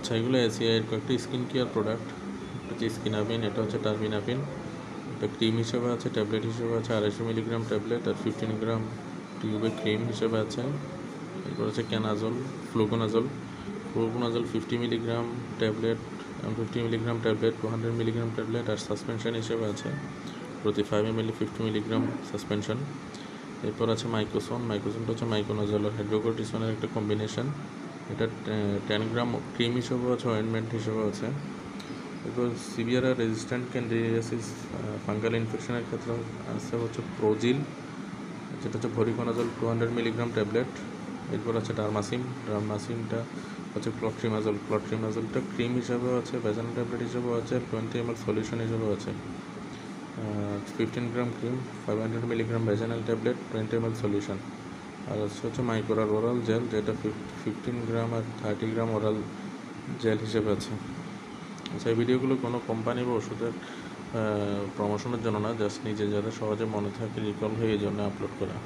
আচ্ছা, এগুলো এসিআই এর কয়েকটি স্কিন কেয়ার প্রোডাক্ট। এটা হচ্ছে স্কিনাবিন, এটা হচ্ছে টার্মিনাপিন। এটা ক্রিম হিসেবে আছে, ট্যাবলেট হিসেবে আছে 250 মিলিগ্রাম ট্যাবলেট, আর 15 গ্রাম টিউবে ক্রিম হিসেবে আছে। এরপর হচ্ছে ক্যানাজল, fluconazole. Fluconazole 50 milligram tablet, 50 milligram tablet, 200 milligram tablet, আর সাসপেনশন হিসেবে আছে প্রতি 5 ml 50 মিলিগ্রাম সাসপেনশন। এরপর আছে মাইক্রোসোন। মাইক্রোসোনটা হচ্ছে মাইক্রোনাজল আর হাইড্রোকোর্টিসনের একটা কম্বিনেশন। এটা 10 গ্রাম ক্রিম হিসেবেও আছে, অয়েন্টমেন্ট হিসেবেও আছে। এরপর সিভিয়ার আর রেজিস্ট্যান্ট ক্যান্ডিডিয়াসিস ফাঙ্গাল ইনফেকশনের ক্ষেত্রে আছে হচ্ছে প্রোজিল, যেটা হচ্ছে ভরিকোনাজল 200 মিলিগ্রাম ট্যাবলেট। এরপর আছে ডারমাসিন। ডারমাসিনটা হচ্ছে ক্লট্রিমাজল। ক্লট্রিমাজলটা ক্রিম হিসাবেও আছে, ভ্যাজানাল ট্যাবলেট হিসেবেও আছে, 20 ml সলিউশন হিসেবেও আছে। 15 গ্রাম cream, 500 milligram vaginal tablet, 20 ml solution. আর হচ্ছে মাইক্রোরাল ওরাল জেল, যেটা 15 গ্রাম আর 30 গ্রাম ওরাল জেল হিসেবে আছে। আচ্ছা, এই ভিডিওগুলো কোনো কোম্পানি বা ওষুধের প্রমোশনের জন্য না, জাস্ট নিজে যাতে সহজে মনে থাকে রিকল হয়ে এই জন্য আপলোড করা।